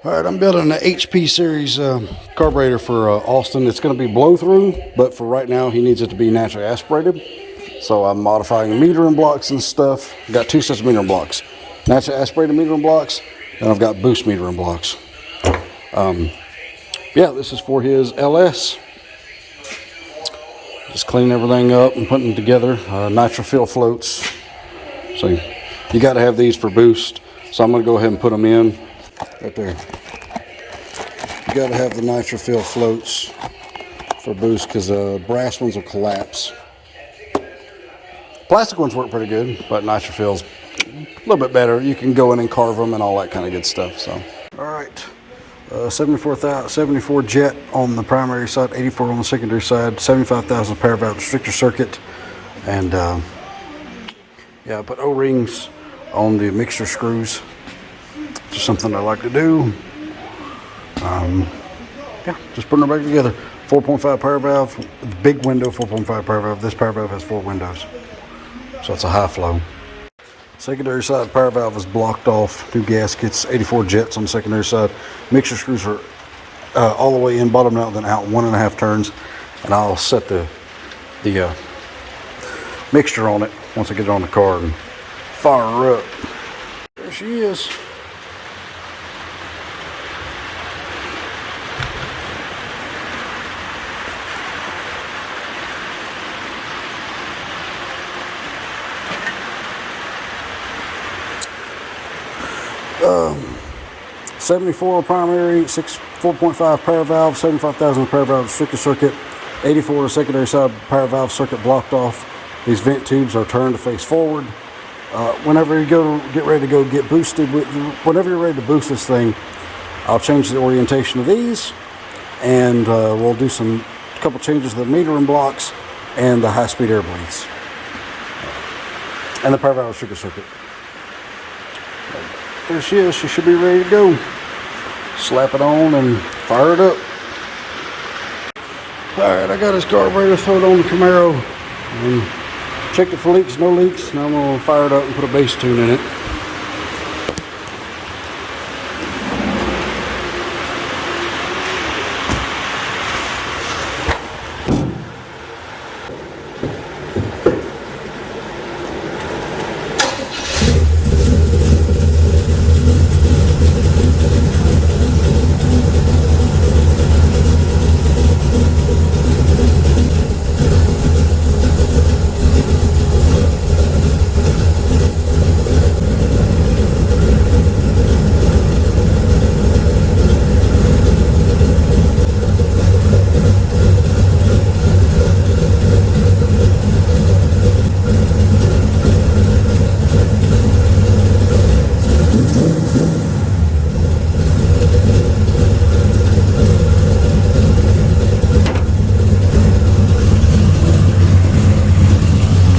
All right, I'm building an HP series carburetor for Austin. It's going to be blow through, but for right now he needs it to be naturally aspirated. So I'm modifying the metering blocks and stuff. I've got two sets of metering blocks. Naturally aspirated metering blocks, and I've got boost metering blocks. Yeah, this is for his LS. Just cleaning everything up and putting it together. Nitro-fill floats. So you got to have these for boost. So I'm going to go ahead and put them in right there. You got to have the nitro-fill floats for boost because brass ones will collapse. Plastic ones work pretty good, but nitro-fill's a little bit better. You can go in and carve them and all that kind of good stuff. So, all right, 74 jet on the primary side, 84 on the secondary side, 75,000 power valve restrictor circuit, and yeah, I put O-rings on the mixture screws. Just something I like to do. Yeah, just putting them back together. 4.5 power valve, big window, 4.5 power valve. This power valve has 4 windows, so it's a high flow. Secondary side power valve is blocked off. New gaskets, 84 jets on the secondary side. Mixture screws are all the way in, bottom out, then out 1.5 turns, and I'll set the mixture on it once I get it on the car and fire her up. There she is. Um, 74 primary, 4.5 power valve, 75,000 power valve restrictor circuit, 84 secondary side power valve circuit blocked off. These vent tubes are turned to face forward. Whenever you get ready to go get boosted, whenever you're ready to boost this thing, I'll change the orientation of these, and we'll do a couple changes to the metering blocks and the high-speed air bleeds and the power valve restrictor circuit. There she is. She should be ready to go. Slap it on and fire it up. Alright, I got his carburetor, throw it on the Camaro, and checked it for leaks, no leaks. Now I'm going to fire it up and put a bass tune in it.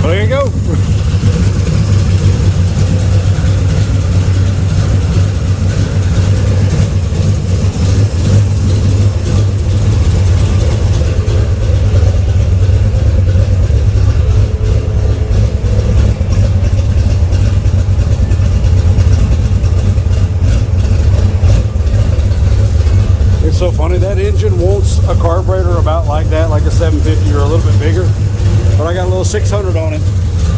There you go. It's so funny, that engine wants a carburetor about like that, like a 750 or a little bit bigger. But I got a little 600 on it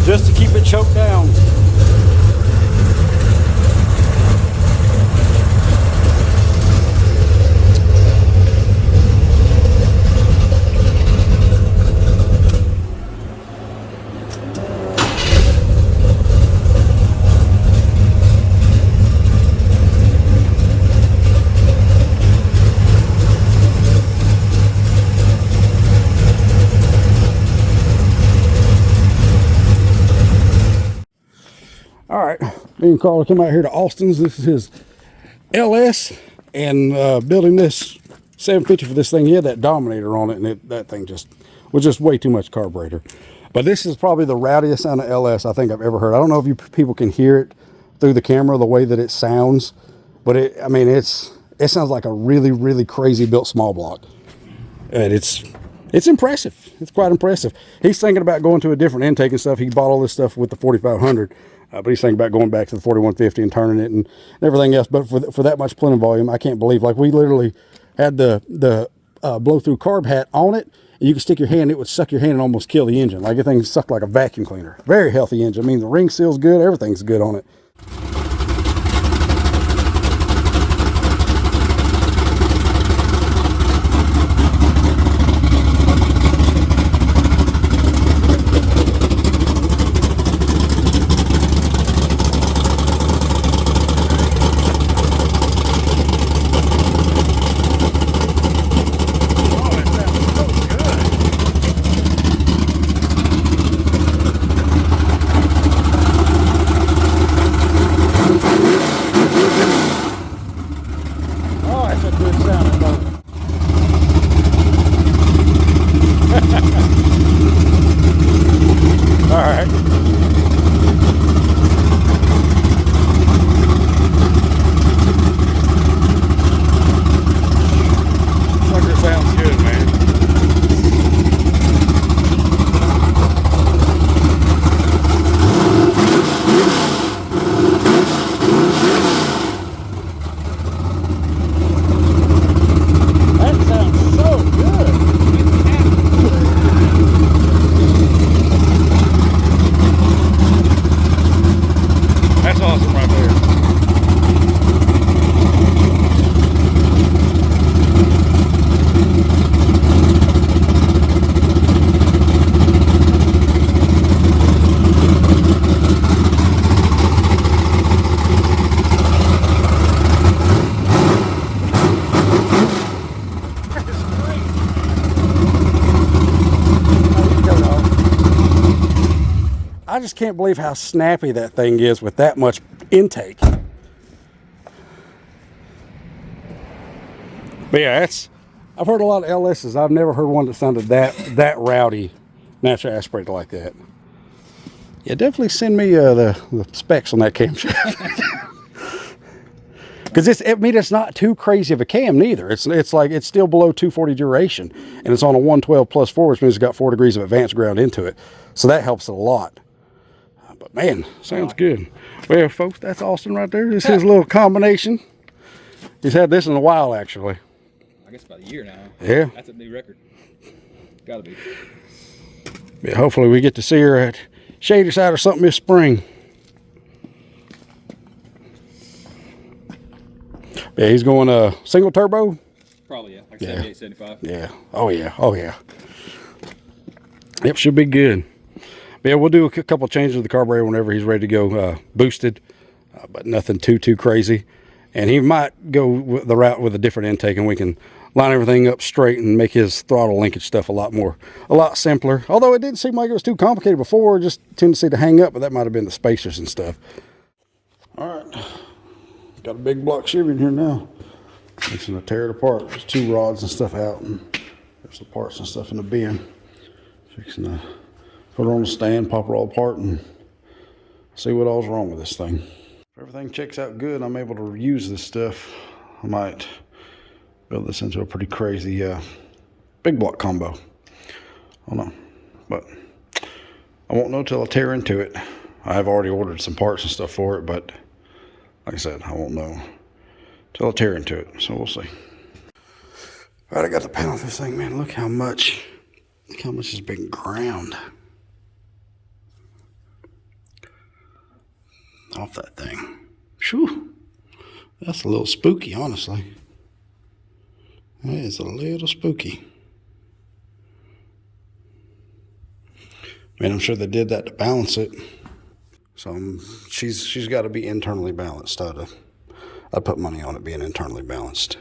just to keep it choked down. All right, me and Carl come out here to Austin's. This is his LS, and building this 750 for this thing. He had that Dominator on it, and that thing was just way too much carburetor. But this is probably the rowdiest sound of LS I think I've ever heard. I don't know if you people can hear it through the camera, the way that it sounds, but it sounds like a really, really crazy built small block, and it's impressive. It's quite impressive. He's thinking about going to a different intake and stuff. He bought all this stuff with the 4500, But he's thinking about going back to the 4150 and turning it and everything else. But for that much plenum volume, I can't believe, like, we literally had the blow through carb hat on it, and you could stick your hand, it would suck your hand and almost kill the engine. Like, everything sucked like a vacuum cleaner. Very healthy engine. I mean, the ring seal's good, everything's good on it. I just can't believe how snappy that thing is with that much intake. But yeah, I've heard a lot of LSs. I've never heard one that sounded that rowdy, naturally aspirated like that. Yeah, definitely send me the specs on that camshaft. Because it's not too crazy of a cam neither. It's like it's still below 240 duration, and it's on a 112 plus 4, which means it's got 4 degrees of advanced ground into it. So that helps it a lot. But man, sounds good. Well, folks, that's Austin right there. This is his little combination. He's had this in a while, actually. I guess about a year now. Yeah. That's a new record. Gotta be. Yeah, hopefully we get to see her at Shady Side or something this spring. Yeah, he's going single turbo. Probably, yeah. Like Yeah. 78, 75. Yeah. Oh yeah. Oh yeah. Yep, should be good. But yeah, we'll do a couple changes to the carburetor whenever he's ready to go boosted, but nothing too crazy. And he might go the route with a different intake, and we can line everything up straight and make his throttle linkage stuff a lot simpler. Although it didn't seem like it was too complicated before, just tendency to hang up, but that might have been the spacers and stuff. All right, got a big block Chevy in here now. Fixing to tear it apart. There's 2 rods and stuff out, and there's the parts and stuff in the bin. Fixing to put it on the stand, pop it all apart, and see what all's wrong with this thing. If everything checks out good, I'm able to use this stuff. I might build this into a pretty crazy big block combo. I don't know, but I won't know till I tear into it. I've already ordered some parts and stuff for it, but like I said, I won't know till I tear into it, so we'll see. All right, I got the panel of this thing, man. Look how much has been ground off that thing. Phew. That's a little spooky, honestly. That is a little spooky. Man, I'm sure they did that to balance it. So she's got to be internally balanced. I'd put money on it being internally balanced.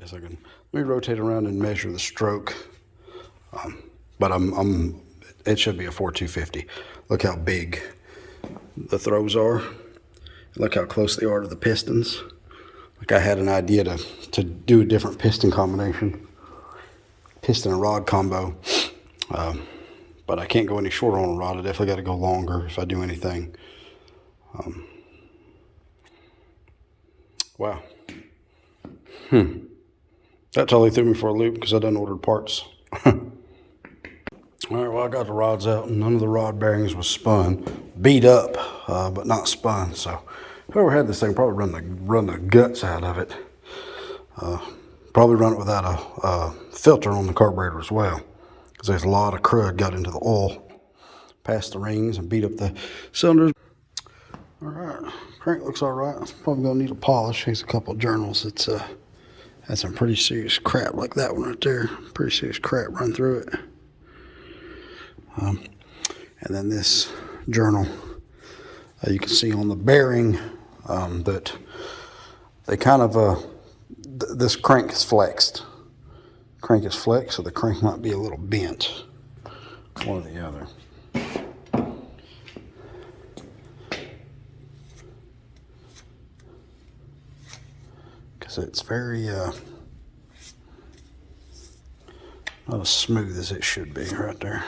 Yes, let me rotate around and measure the stroke. But it should be a 4250. Look how big the throws are. Look how close they are to the pistons. Like I had an idea to do a different piston combination, piston and rod combo, but I can't go any shorter on a rod. I definitely got to go longer if I do anything. Wow. That totally threw me for a loop because I done ordered parts. All right, well, I got the rods out, and none of the rod bearings was spun. Beat up, but not spun. So whoever had this thing probably run the guts out of it. Probably run it without a filter on the carburetor as well, because there's a lot of crud got into the oil, past the rings, and beat up the cylinders. All right, crank looks all right. It's probably gonna need a polish. Here's a couple of journals. It's had some pretty serious crap, like that one right there. Pretty serious crap run through it. And then this journal, you can see on the bearing that they kind of, this crank is flexed. Crank is flexed, so the crank might be a little bent, one or the other. Because it's very, not as smooth as it should be right there.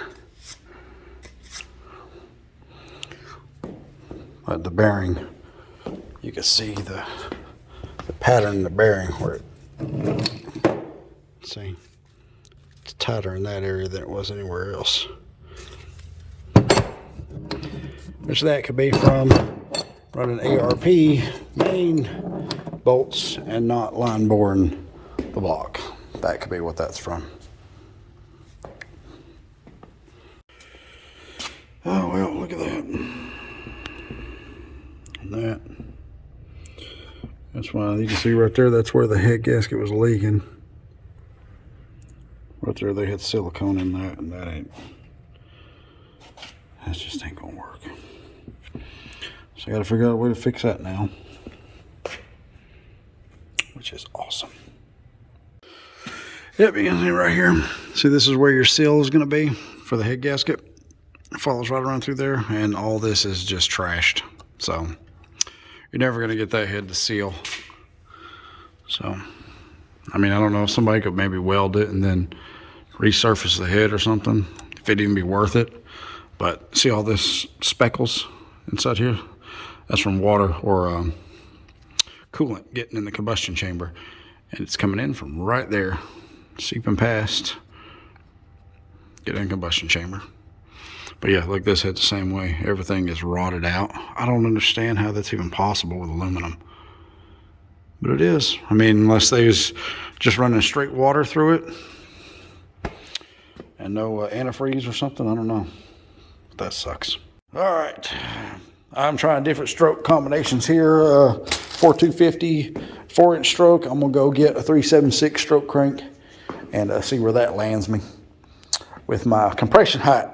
But the bearing, you can see the pattern in the bearing where it, see, it's tighter in that area than it was anywhere else. Which that could be from running ARP main bolts and not line boring the block. That could be what that's from. Oh well, look at that. That's why you can see right there, that's where the head gasket was leaking. Right there they had silicone in that, and that just ain't gonna work. So I gotta figure out a way to fix that now, which is awesome. Yep, you can see right here. See, this is where your seal is gonna be for the head gasket. It follows right around through there, and all this is just trashed. So you're never going to get that head to seal. So, I mean, I don't know if somebody could maybe weld it and then resurface the head or something, if it'd even be worth it. But see all this speckles inside here? That's from water or coolant getting in the combustion chamber. And it's coming in from right there, seeping past, get in the combustion chamber. But yeah, like this head's the same way. Everything is rotted out. I don't understand how that's even possible with aluminum. But it is. I mean, unless they was just running straight water through it and no antifreeze or something, I don't know. But that sucks. All right. I'm trying different stroke combinations here. 4250, 4-inch stroke. I'm going to go get a 376 stroke crank and see where that lands me with my compression height.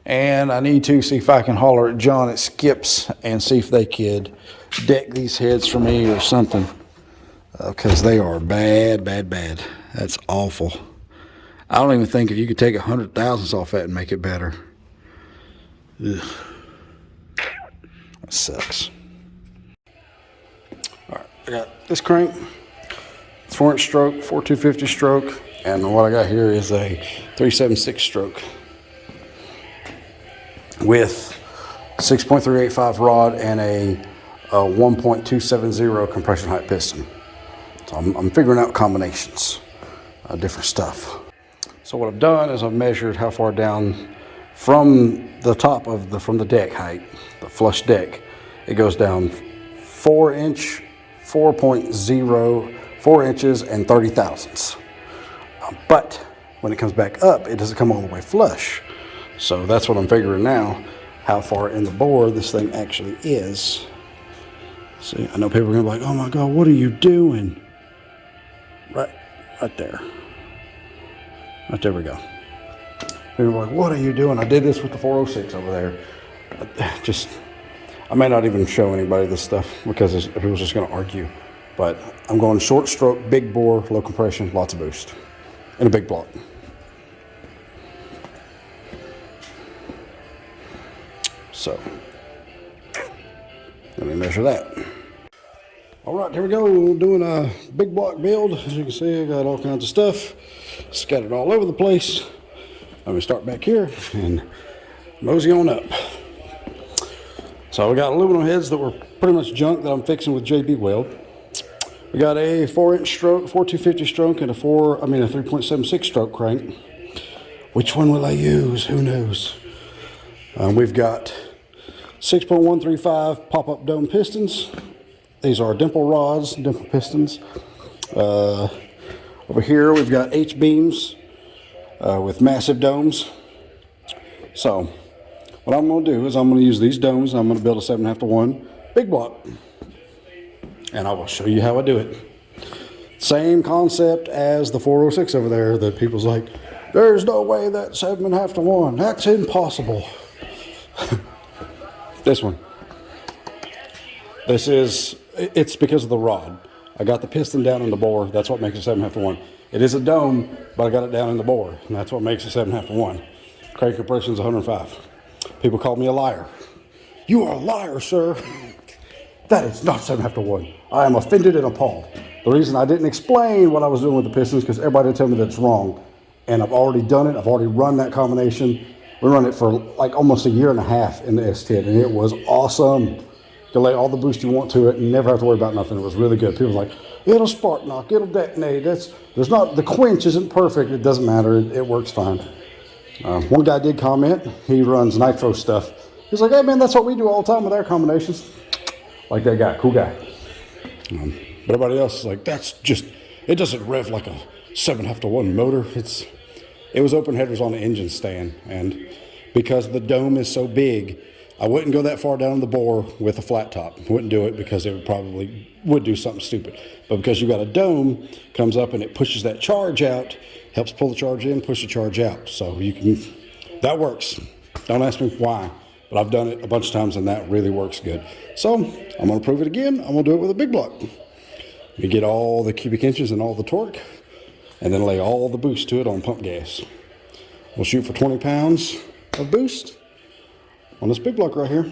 And I need to see if I can holler at John at Skips and see if they could deck these heads for me or something. Because they are bad, bad, bad. That's awful. I don't even think if you could take 100 thousandths off that and make it better. Ugh. That sucks. All right, I got this crank. It's 4-inch stroke, 4250 stroke. And what I got here is a 376 stroke with 6.385 rod and a 1.270 compression height piston. So I'm figuring out combinations, different stuff. So what I've done is I've measured how far down from the top of from the deck height, the flush deck, it goes down 4 inches and 30 thousandths. But when it comes back up, it doesn't come all the way flush. So that's what I'm figuring now, how far in the bore this thing actually is. See, I know people are gonna be like, oh my God, what are you doing? Right there. Right there we go. People are like, what are you doing? I did this with the 406 over there. I may not even show anybody this stuff because people's just gonna argue. But I'm going short stroke, big bore, low compression, lots of boost, and a big block. So, let me measure that. All right, here we go. We're doing a big block build. As you can see, I got all kinds of stuff scattered all over the place. Let me start back here and mosey on up. So we got aluminum heads that were pretty much junk that I'm fixing with JB weld. We got a 4-inch stroke, 4250 stroke, and a 3.76 stroke crank. Which one will I use? Who knows? We've got 6.135 pop-up dome pistons. These are dimple rods, dimple pistons. Over here we've got H-beams with massive domes. So what I'm going to do is I'm going to use these domes and I'm going to build a 7.5-to-1 big block. And I will show you how I do it. Same concept as the 406 over there that people's like, there's no way that's 7.5-to-1. That's impossible. This one. It's because of the rod. I got the piston down in the bore. That's what makes it 7.5-to-1. It is a dome, but I got it down in the bore. And that's what makes it 7.5-to-1. Crank compression is 105. People call me a liar. You are a liar, sir. That is not 7.5-to-1. I am offended and appalled. The reason I didn't explain what I was doing with the pistons because everybody would tell me that it's wrong. And I've already done it. I've already run that combination. We run it for like almost a year and a half in the S10, and it was awesome. You can lay all the boost you want to it and never have to worry about nothing. It was really good. People were like, it'll spark knock, it'll detonate. The quench isn't perfect. It doesn't matter. It works fine. One guy did comment. He runs nitro stuff. He's like, hey man, that's what we do all the time with our combinations. Like that guy, cool guy. But everybody else is like, it doesn't rev like a 7.5-to-1 motor. It was open headers on the engine stand, and because the dome is so big, I wouldn't go that far down the bore with a flat top. Wouldn't do it because it would do something stupid. But because you got a dome, comes up and it pushes that charge out, helps pull the charge in, push the charge out. So that works. Don't ask me why, but I've done it a bunch of times and that really works good. So I'm gonna prove it again. I'm gonna do it with a big block. We get all the cubic inches and all the torque, and then lay all the boost to it on pump gas. We'll shoot for 20 pounds of boost on this big block right here.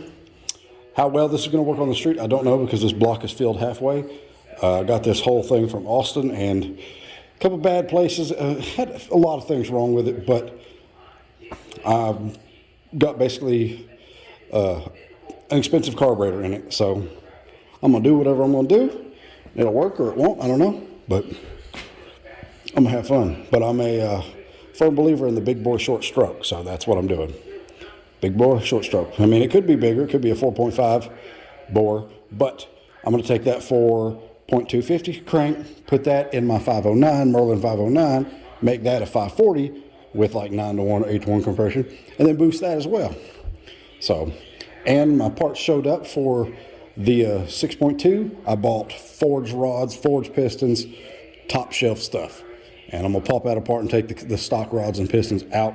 How well this is gonna work on the street, I don't know because this block is filled halfway. I got this whole thing from Austin and a couple bad places. Had a lot of things wrong with it, but I've got basically an expensive carburetor in it. So I'm gonna do whatever I'm gonna do. It'll work or it won't, I don't know, but I'm gonna have fun. But I'm a firm believer in the big bore short stroke, so that's what I'm doing. Big bore short stroke. I mean, it could be bigger, it could be a 4.5 bore, but I'm gonna take that 4.250 crank, put that in my 509, Merlin 509, make that a 540 with like 9-to-1 or 8-to-1 compression, and then boost that as well. So, and my parts showed up for the 6.2. I bought forged rods, forged pistons, top shelf stuff. And I'm gonna pop that apart and take the stock rods and pistons out,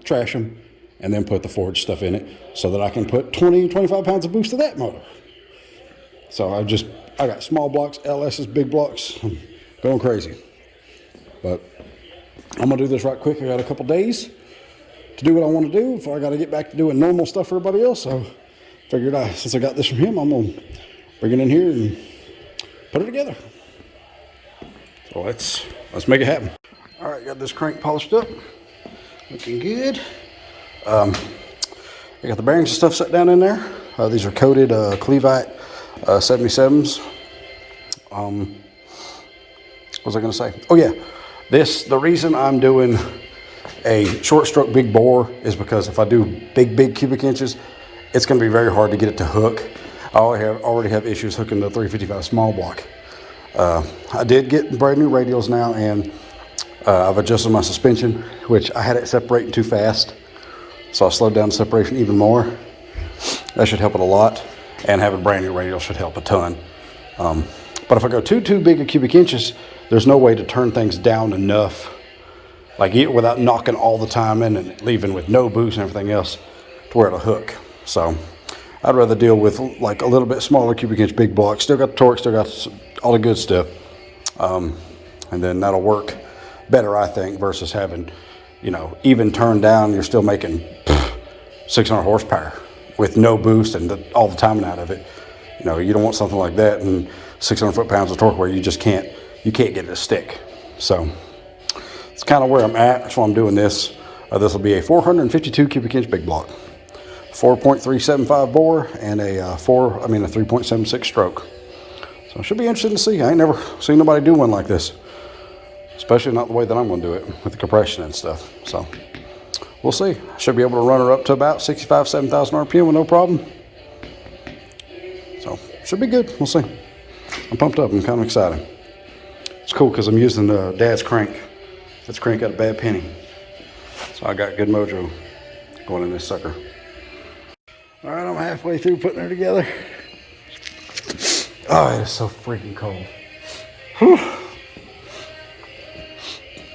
trash them, and then put the forged stuff in it so that I can put 25 pounds of boost to that motor. So I got small blocks, LS's, big blocks. I'm going crazy. But I'm gonna do this right quick. I got a couple days to do what I want to do before I got to get back to doing normal stuff for everybody else. So figured since I got this from him, I'm gonna bring it in here and put it together. So let's make it happen. All right, got this crank polished up, looking good. I got the bearings and stuff set down in there. These are coated Clevite 77s. What was I gonna say? Oh yeah, the reason I'm doing a short stroke big bore is because if I do big cubic inches, it's going to be very hard to get it to hook. I already have issues hooking the 355 small block. I did get brand new radials now, and I've adjusted my suspension, which I had it separating too fast. So I slowed down the separation even more. That should help it a lot. And having brand new radials should help a ton. But if I go too big a cubic inches, there's no way to turn things down enough, like without knocking all the time in and leaving with no boost and everything else to where it'll hook. So I'd rather deal with like a little bit smaller cubic inch big block. Still got the torque, still got all the good stuff. And then that'll work better, I think, versus having, even turned down, you're still making 600 horsepower with no boost and all the timing out of it. You don't want something like that and 600 foot-pounds of torque where you can't get it to stick. So it's kind of where I'm at. That's why I'm doing this. This will be a 452 cubic inch big block, 4.375 bore, and a 3.76 stroke. So it should be interesting to see. I ain't never seen nobody do one like this, especially not the way that I'm going to do it with the compression and stuff. So we'll see. I should be able to run her up to about 65, 7,000 RPM with no problem. So, should be good. We'll see. I'm pumped up. I'm kind of excited. It's cool because I'm using Dad's crank. This crank got a bad penny. So I got good mojo going in this sucker. All right, I'm halfway through putting her together. Oh, it is so freaking cold. Whew.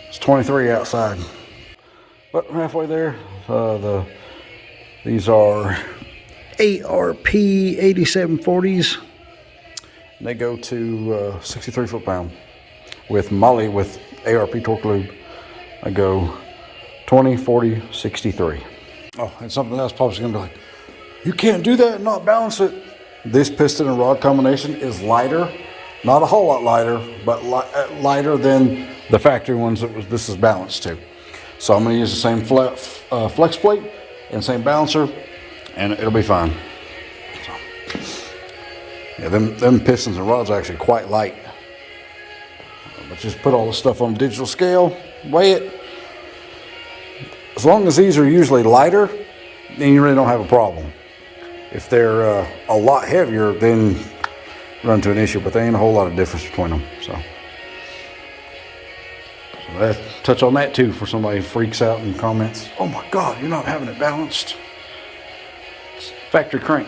It's 23 outside. But I'm halfway there. These are ARP 8740s. They go to 63 foot-pound. With Molly, with ARP torque lube, I go 20, 40, 63. Oh, and something else probably going to be like, you can't do that and not balance it. This piston and rod combination is lighter. Not a whole lot lighter, but lighter than the factory ones that this is balanced to. So I'm going to use the same flex plate and same balancer, and it'll be fine. So, yeah, them pistons and rods are actually quite light. But just put all the stuff on a digital scale, weigh it. As long as these are usually lighter, then you really don't have a problem. If they're a lot heavier, then run into an issue, but there ain't a whole lot of difference between them. So let's touch on that too for somebody who freaks out in comments. Oh my God, you're not having it balanced. It's factory crank.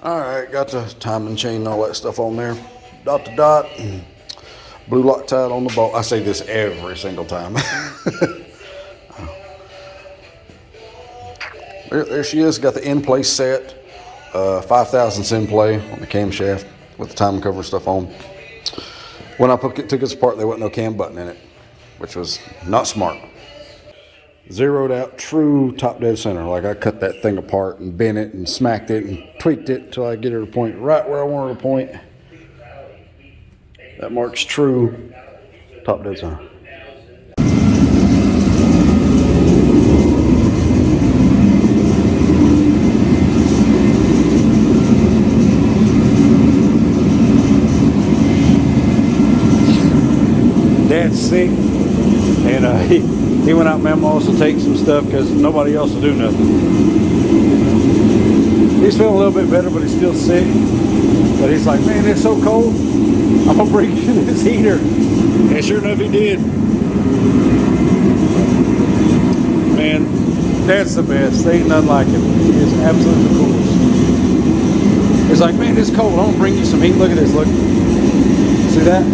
All right, got the timing chain and all that stuff on there. Dot to dot, and blue Loctite on the bolt. I say this every single time. There she is, got the in place set, 5 thousandths in play on the camshaft with the timing cover stuff on. When I took it apart, there wasn't no cam button in it, which was not smart. Zeroed out true top dead center. Like I cut that thing apart and bent it and smacked it and tweaked it until I get her to point right where I want her to point. That marks true top dead center. Dad's sick, and he went out Memos to take some stuff because nobody else will do nothing. He's feeling a little bit better, but he's still sick. But he's like, man, it's so cold. I'm gonna bring you this heater. And sure enough, he did. Man, Dad's the best. There ain't nothing like him. He is absolutely the coolest. He's like, man, it's cold. I'm gonna bring you some heat. Look at this. Look. See that?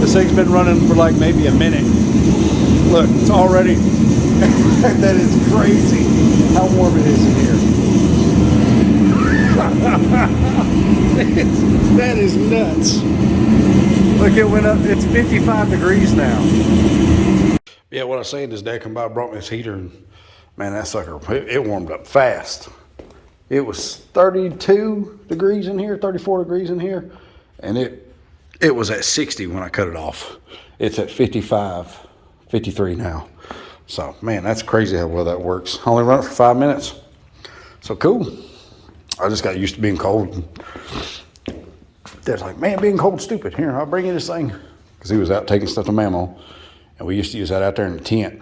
This thing's been running for like maybe a minute. Look, it's already. That is crazy how warm it is in here. That is nuts. Look, it went up. It's 55 degrees now. Yeah, what I was saying is Dad come by and brought me this heater, and man, that sucker, it warmed up fast. It was 32 degrees in here, 34 degrees in here, and it was at 60 when I cut it off. It's at 55, 53 now. So, man, that's crazy how well that works. I only run it for 5 minutes. So, cool. I just got used to being cold. Dad's like, man, being cold's stupid. Here, I'll bring you this thing. Because he was out taking stuff to Mammo. And we used to use that out there in the tent.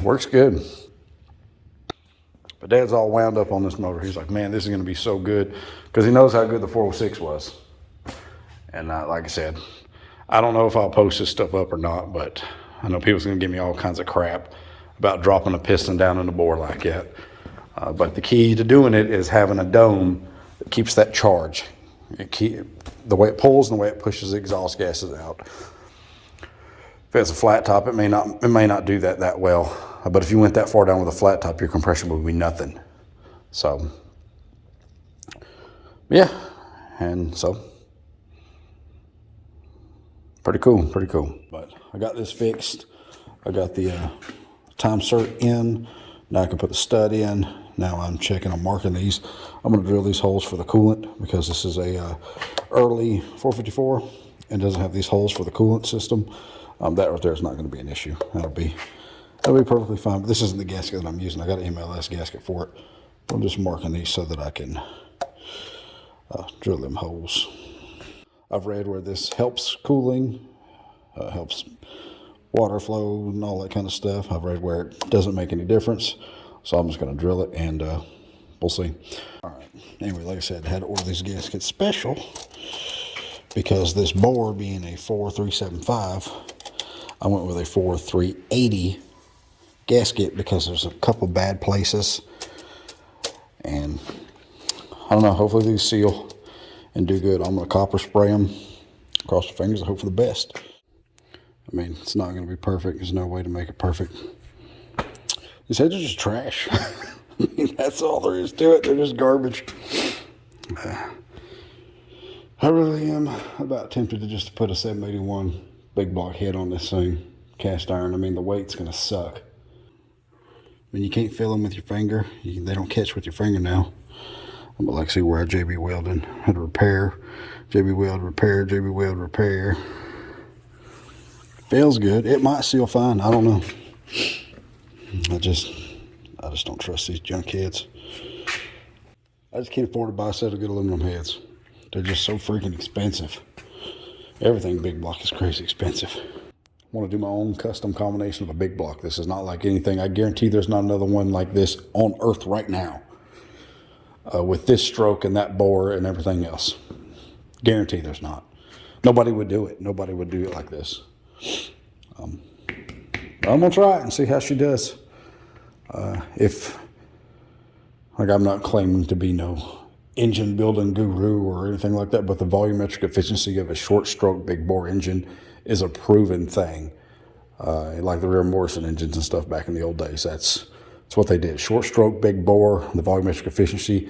Works good. But Dad's all wound up on this motor. He's like, man, this is going to be so good. Because he knows how good the 406 was. And like I said, I don't know if I'll post this stuff up or not, but I know people's going to give me all kinds of crap about dropping a piston down in the bore like that. But the key to doing it is having a dome that keeps that charge. The way it pulls and the way it pushes the exhaust gases out. If it's a flat top, it may not do that well. But if you went that far down with a flat top, your compression would be nothing. So, yeah, and so pretty cool. But I got this fixed. I got the time cert in. Now I can put the stud in. Now I'm checking, I'm marking these. I'm going to drill these holes for the coolant because this is a early 454 and doesn't have these holes for the coolant system. That right there is not going to be an issue. That'll be perfectly fine. But this isn't the gasket that I'm using. I got an MLS gasket for it. I'm just marking these so that I can drill them holes. I've read where this helps cooling Helps water flow and all that kind of stuff. I've read where it doesn't make any difference. So I'm just going to drill it and we'll see. All right. Anyway, like I said, I had to order these gaskets special because this bore being a 4375, I went with a 4380 gasket because there's a couple bad places. And I don't know, hopefully these seal and do good. I'm going to copper spray them. Cross your fingers and hope for the best. I mean, it's not going to be perfect. There's no way to make it perfect. These heads are just trash. I mean, that's all there is to it. They're just garbage. I really am about tempted to just put a 781 big block head on this thing. Cast iron. I mean, the weight's going to suck. I mean, you can't feel them with your finger. They don't catch with your finger now. I'm going to see where I JB welded. Had to repair. JB weld, repair. JB weld, repair. Feels good. It might seal fine. I don't know. I just don't trust these junk heads. I just can't afford to buy a set of good aluminum heads. They're just so freaking expensive. Everything big block is crazy expensive. I want to do my own custom combination of a big block. This is not like anything. I guarantee there's not another one like this on earth right now. With this stroke and that bore and everything else. Guarantee there's not. Nobody would do it. Nobody would do it like this. I'm going to try it and see how she does. I'm not claiming to be no engine building guru or anything like that, but the volumetric efficiency of a short stroke big bore engine is a proven thing. Like the rear Morrison engines and stuff back in the old days. That's what they did. Short stroke, big bore, the volumetric efficiency.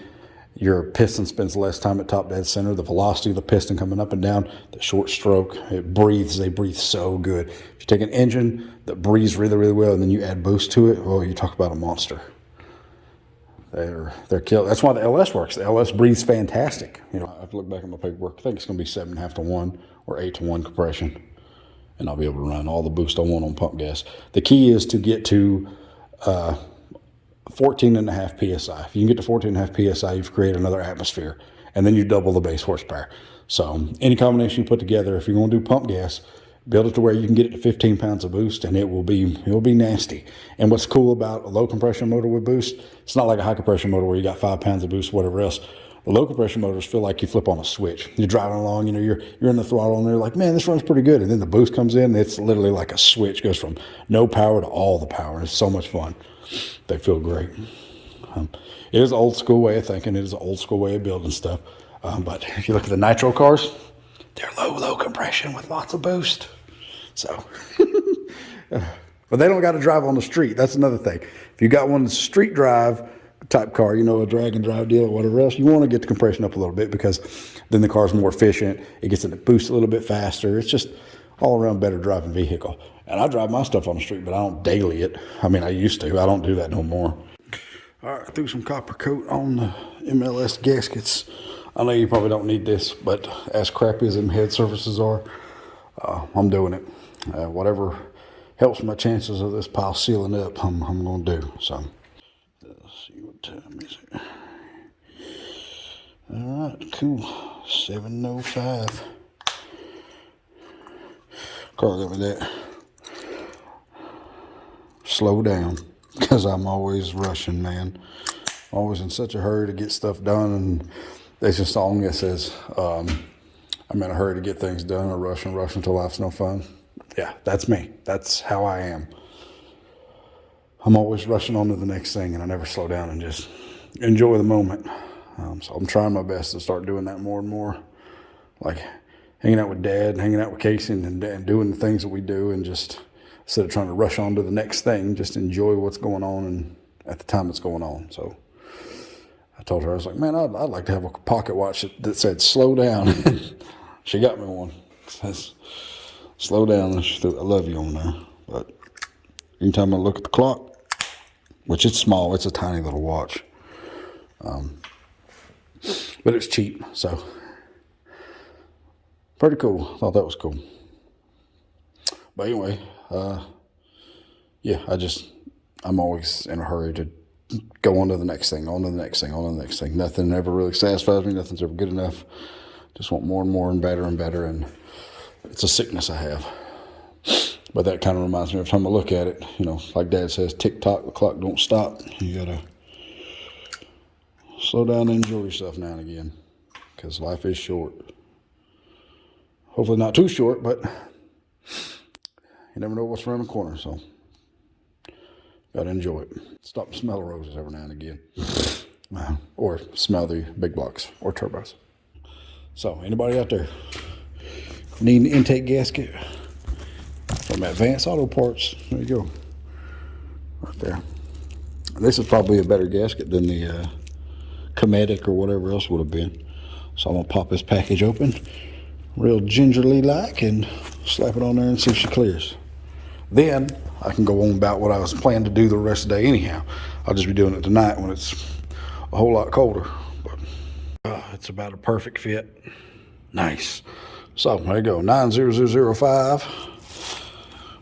Your piston spends less time at top dead center. The velocity of the piston coming up and down, the short stroke, it breathes. They breathe so good. If you take an engine that breathes really, really well and then you add boost to it, oh, you talk about a monster. They're killed. That's why the LS works. The LS breathes fantastic. You know, I have to look back at my paperwork. I think it's going to be 7.5 to 1 or 8 to 1 compression. And I'll be able to run all the boost I want on pump gas. The key is to get to 14.5 PSI. If you can get to 14.5 PSI, you've created another atmosphere. And then you double the base horsepower. So any combination you put together, if you're going to do pump gas, build it to where you can get it to 15 pounds of boost, and it will be nasty. And what's cool about a low compression motor with boost, it's not like a high compression motor where you got 5 pounds of boost, whatever else. The low compression motors feel like you flip on a switch. You're driving along, you know, you're in the throttle, and they're like, man, this runs pretty good. And then the boost comes in, and it's literally like a switch, goes from no power to all the power. And it's so much fun. They feel great. It is an old school way of thinking. It is an old school way of building stuff. But if you look at the nitro cars, they're low compression with lots of boost. So, but they don't got to drive on the street. That's another thing. If you got one street drive type car, you know, a drag and drive deal or whatever else, you want to get the compression up a little bit because then the car's more efficient. It gets in the boost a little bit faster. It's just all around better driving vehicle. And I drive my stuff on the street, but I don't daily it. I mean, I used to. I don't do that no more. All right, threw some copper coat on the MLS gaskets. I know you probably don't need this, but as crappy as them head surfaces are, I'm doing it. Whatever helps my chances of this pile sealing up, I'm going to do. So, let's see what time is it. All right, cool. 7:05. Car got me that. Slow down, because I'm always rushing, man. Always in such a hurry to get stuff done, and there's a song that says, I'm in a hurry to get things done, or rush until life's no fun. Yeah, that's me. That's how I am. I'm always rushing on to the next thing, and I never slow down and just enjoy the moment. So I'm trying my best to start doing that more and more. Like hanging out with Dad, hanging out with Casey, and doing the things that we do, and just instead of trying to rush on to the next thing, just enjoy what's going on and at the time it's going on. So I told her, I was like, man, I'd like to have a pocket watch that said slow down. She got me one. It says, slow down. I love you on there. But anytime I look at the clock, which it's small, it's a tiny little watch. But it's cheap, so pretty cool. Thought that was cool. But anyway, yeah, I'm always in a hurry to go on to the next thing, on to the next thing, on to the next thing. Nothing ever really satisfies me. Nothing's ever good enough. Just want more and more and better, and it's a sickness I have. But that kind of reminds me every time I look at it, you know, like Dad says, tick-tock, the clock don't stop. You gotta slow down and enjoy yourself now and again, because life is short. Hopefully not too short, but you never know what's around the corner, so gotta enjoy it. Stop and smell the roses every now and again. Or smell the big blocks or turbos. So, anybody out there need an intake gasket from Advanced Auto Parts? There you go. Right there. This is probably a better gasket than the Comedic or whatever else would have been. So I'm going to pop this package open real gingerly like and slap it on there and see if she clears. Then I can go on about what I was planning to do the rest of the day anyhow. I'll just be doing it tonight when it's a whole lot colder. But it's about a perfect fit. Nice. So there you go, 90005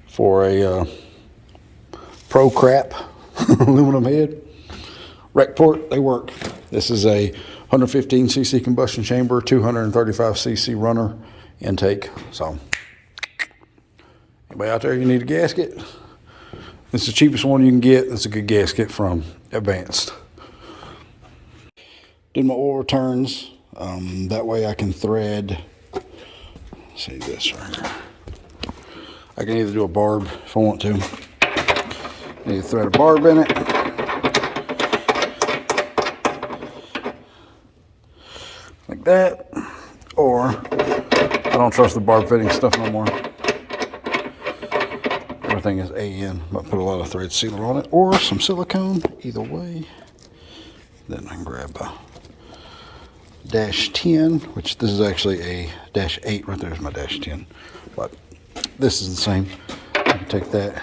for a Pro Crap aluminum head. Rec port, they work. This is a 115cc combustion chamber, 235cc runner intake. So anybody out there, you need a gasket, this is the cheapest one you can get. It's a good gasket from Advanced. Did my oil returns. That way I can thread, see this right here. I can either do a barb if I want to. I need to thread a barb in it. Like that. Or I don't trust the barb fitting stuff no more. Everything is AN, but put a lot of thread sealer on it or some silicone, either way. Then I can grab a -10, which this is actually a -8. Right there's my -10, but this is the same. I can take that,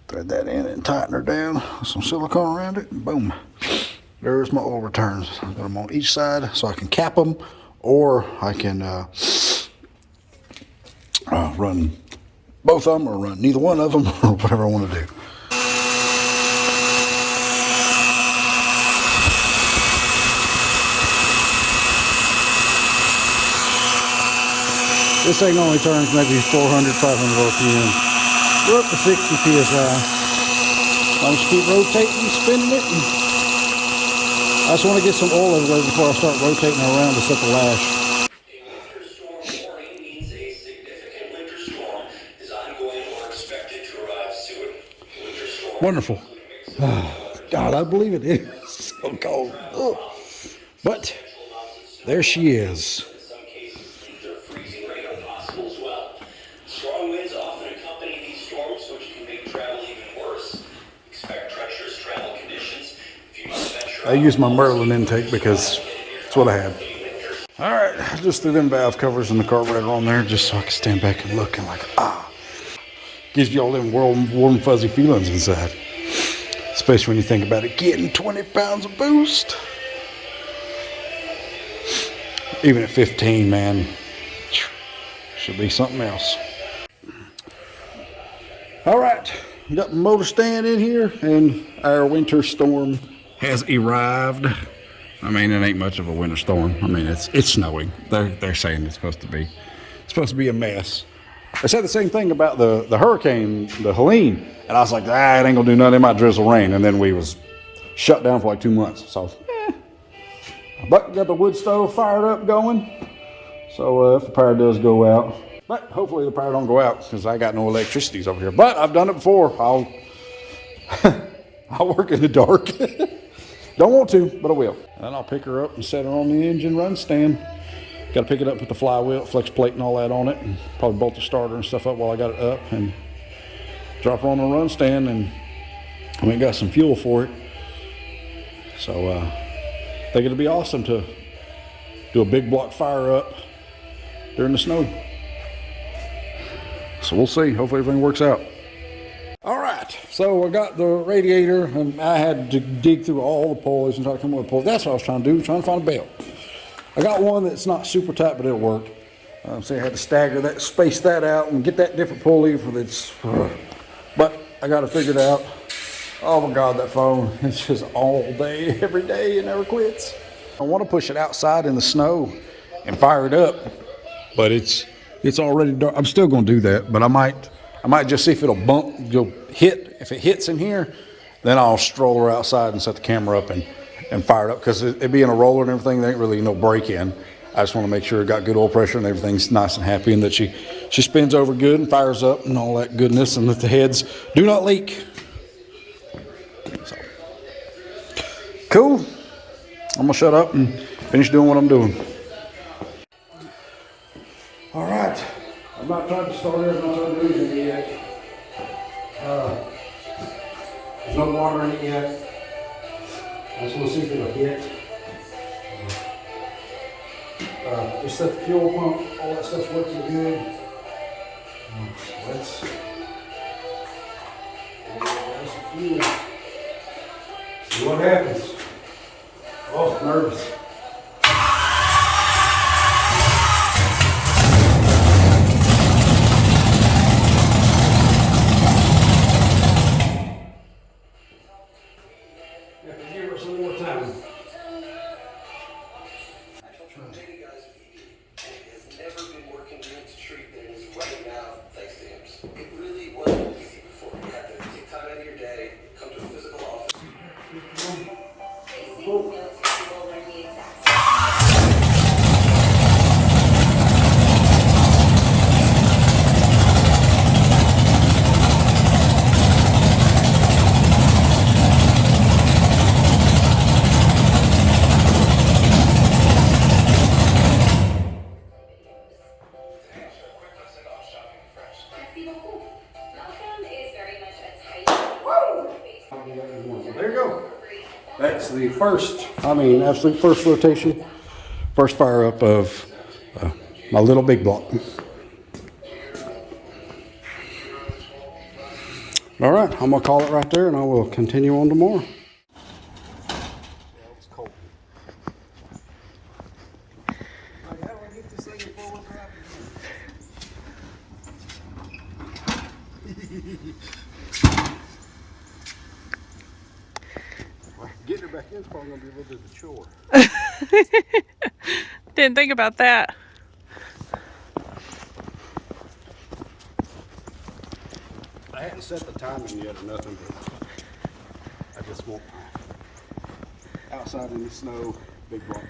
thread that in and tighten her down with some silicone around it, and boom, there's my oil returns. I got them on each side so I can cap them, or I can run both of them, or run neither one of them, or whatever I want to do. This thing only turns maybe 400, 500 RPM. We're up to 60 PSI. I'll just keep rotating, spinning it. And I just want to get some oil everywhere before I start rotating around to set the lash. Wonderful. Oh, God, I believe it is so cold. Ugh. But there she is. Strong winds often accompany these storms, which can make travel even worse. Expect treacherous travel conditions. If you must venture, I used my Merlin intake because that's what I had. All right, I just threw them valve covers and the carburetor on there just so I can stand back and look and like, gives you all them warm, fuzzy feelings inside. Especially when you think about it, getting 20 pounds of boost. Even at 15, man, should be something else. All right, got the motor stand in here, and our winter storm has arrived. I mean, it ain't much of a winter storm. I mean, it's snowing. They're saying it's supposed to be a mess. They said the same thing about the hurricane, the Helene, and I was like, it ain't gonna do nothing. It might drizzle rain, and then we was shut down for like 2 months. So, but got the wood stove fired up going. So if the power does go out, but hopefully the power don't go out because I got no electricities over here. But I've done it before. I'll work in the dark. Don't want to, but I will. And I'll pick her up and set her on the engine run stand. Got to pick it up, put the flywheel, flex plate and all that on it, and probably bolt the starter and stuff up while I got it up, and drop her on the run stand, and I mean, got some fuel for it. So I think it'll be awesome to do a big block fire up during the snow. So we'll see. Hopefully everything works out. All right, so I got the radiator, and I had to dig through all the pulleys and try to come up with a pulley. That's what I was trying to do, trying to find a belt. I got one that's not super tight, but it'll work. So I had to stagger that, space that out, and get that different pulley for this. But I got it figured out. Oh my God, that phone, it's just all day, every day, it never quits. I want to push it outside in the snow and fire it up, but it's already dark. I'm still going to do that, but I might just see if it'll hit. If it hits in here, then I'll stroll her outside and set the camera up and fire it up, because it being a roller and everything, there ain't really no break in. I just want to make sure it got good oil pressure and everything's nice and happy, and that she spins over good and fires up and all that goodness, and that the heads do not leak. So, cool. I'm gonna shut up and finish doing what I'm doing. All right. I'm not trying to start it. I'm not trying to do anything yet. There's no water in it yet. I just want to see if it'll hit. Just set the fuel pump. All that stuff's working good. Let's add some fuel. See what happens. Oh, nervous. Have to give her some more time. Many guys with EP, and it has never been more convenient to treat than it is right now, thanks to him. It really wasn't easy before. You had to take time out of your day, come to a physical office. There you go. That's the absolute first rotation, first fire up of my little big block. All right, I'm gonna call it right there, and I will continue on tomorrow. It's cold. Getting her back in is probably going to be a little bit of a chore. Didn't think about that. I hadn't set the timing yet or nothing, but I just want outside in the snow, big block.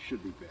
Should be better.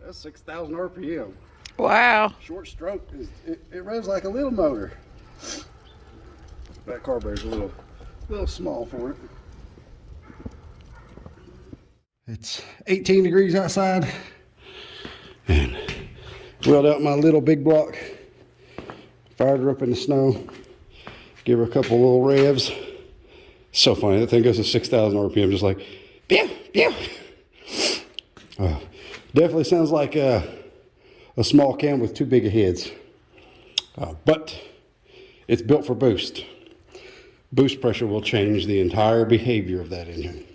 That's 6,000 RPM. Wow. Short stroke it runs like a little motor. That carburetor's a little small for it. It's 18 degrees outside, and wheeled out my little big block, fired her up in the snow, give her a couple little revs. So funny, that thing goes to 6,000 RPM, just like, pew, pew. Definitely sounds like a small cam with too big of heads, but it's built for boost. Boost pressure will change the entire behavior of that engine.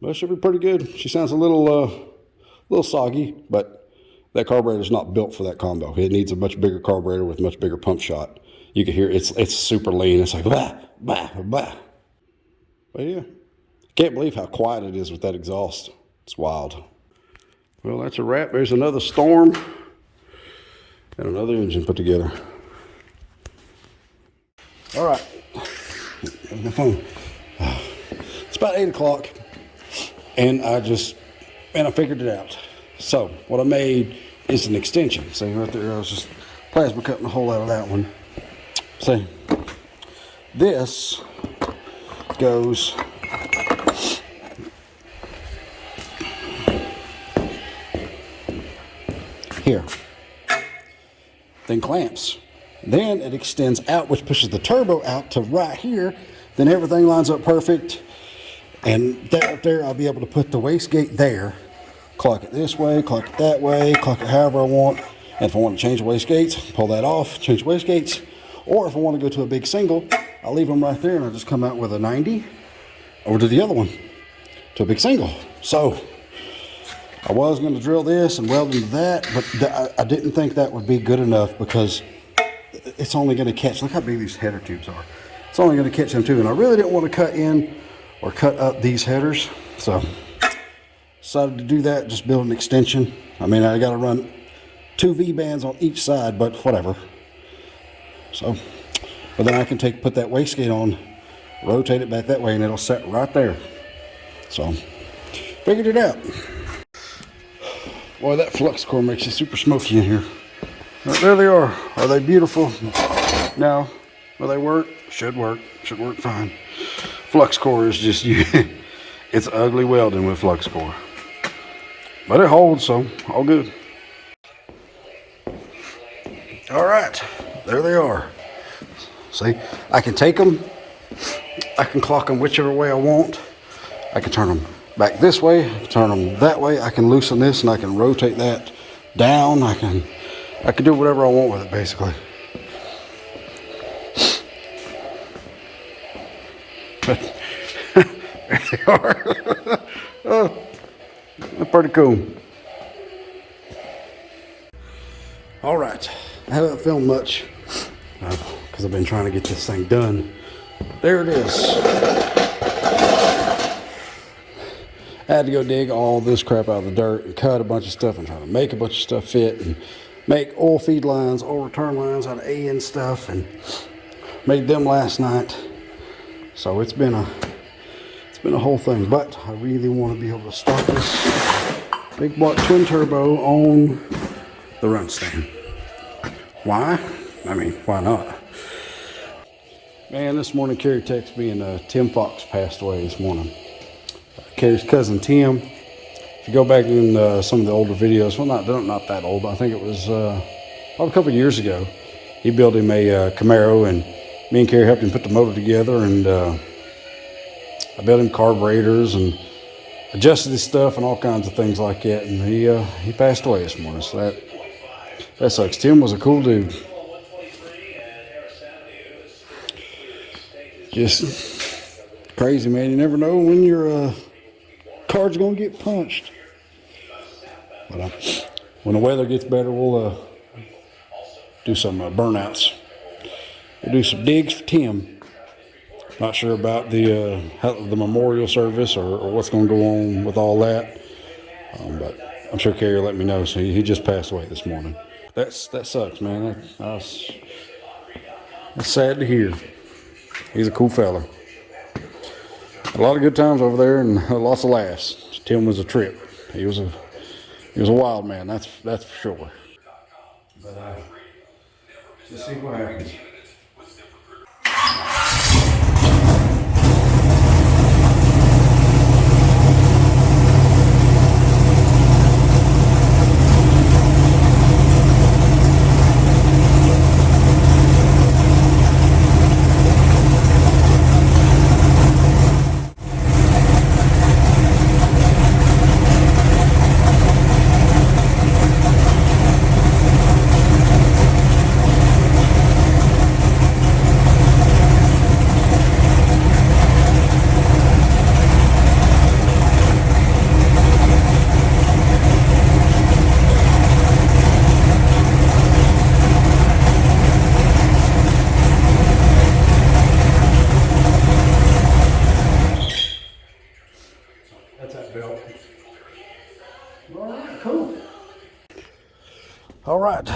But it should be pretty good. She sounds a little soggy, but that carburetor is not built for that combo. It needs a much bigger carburetor with much bigger pump shot. You can hear it's super lean. It's like bah, bah, bah. But yeah, can't believe how quiet it is with that exhaust. It's wild. Well, that's a wrap. There's another storm and another engine put together. All right, my phone. It's about 8 o'clock, and I figured it out. So what I made is an extension. See right there, I was just plasma cutting the hole out of that one. See, this goes here, then clamps. Then it extends out, which pushes the turbo out to right here. Then everything lines up perfect. And that up there, I'll be able to put the wastegate there, clock it this way, clock it that way, clock it however I want. And if I want to change the wastegates, pull that off, change the wastegates. Or if I want to go to a big single, I'll leave them right there and I'll just come out with a 90 over to the other one, to a big single. So I was going to drill this and weld into that, but I didn't think that would be good enough because it's only going to catch, look how big these header tubes are. It's only going to catch them too. And I really didn't want to cut in or cut up these headers. So decided to do that, just build an extension. I mean, I got to run 2 V-bands on each side, but whatever. So, but then I can put that wastegate on, rotate it back that way, and it'll set right there. So, figured it out. Boy, that flux core makes you super smoky in here. But there they are. Are they beautiful? No. Will they work? Should work. Should work fine. Flux core is just, it's ugly welding with flux core. But it holds, so all good. All right, there they are. See, I can take them, I can clock them whichever way I want. I can turn them back this way, I can turn them that way. I can loosen this and I can rotate that down. I can do whatever I want with it, basically. But there they are. Oh, they're pretty cool. All right, I haven't filmed much because I've been trying to get this thing done. There it is. I had to go dig all this crap out of the dirt and cut a bunch of stuff and try to make a bunch of stuff fit and make oil feed lines, oil return lines out of AN stuff, and made them last night. So it's been a whole thing, but I really want to be able to start this big block twin turbo on the run stand. Why? I mean, why not? Man, this morning Carrie texted me and Tim Fox passed away this morning. Carrie's cousin Tim. If you go back in some of the older videos, well, not that old, but I think it was probably a couple of years ago. He built him a Camaro, and me and Carrie helped him put the motor together, and I built him carburetors and adjusted his stuff and all kinds of things like that. And he passed away this morning, so that sucks. Tim was a cool dude. Just crazy, man. You never know when your card's gonna get punched. But when the weather gets better, we'll do some burnouts. We'll do some digs for Tim. Not sure about the memorial service or what's going to go on with all that, but I'm sure Carrie will let me know. So he just passed away this morning. That sucks, man. That's sad to hear. He's a cool fella. A lot of good times over there and lots of laughs. Tim was a trip. He was a wild man. That's for sure. But let's see what happens. All right.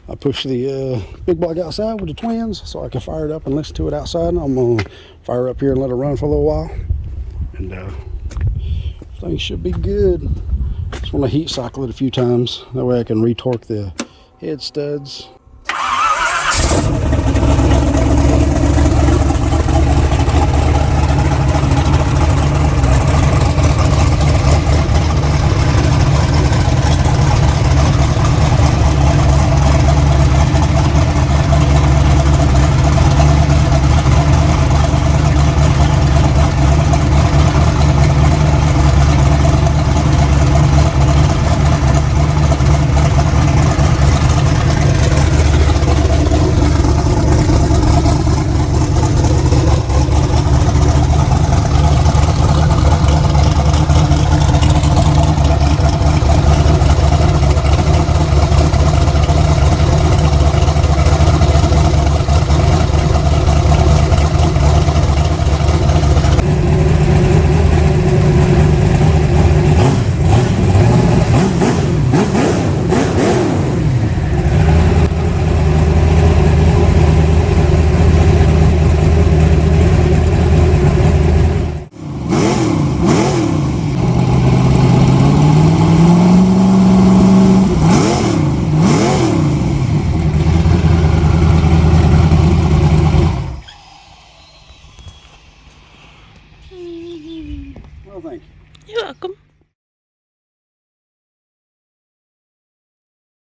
I pushed the big block outside with the twins so I can fire it up and listen to it outside. I'm going to fire up here and let it run for a little while. And things should be good. Just want to heat cycle it a few times. That way I can retorque the head studs.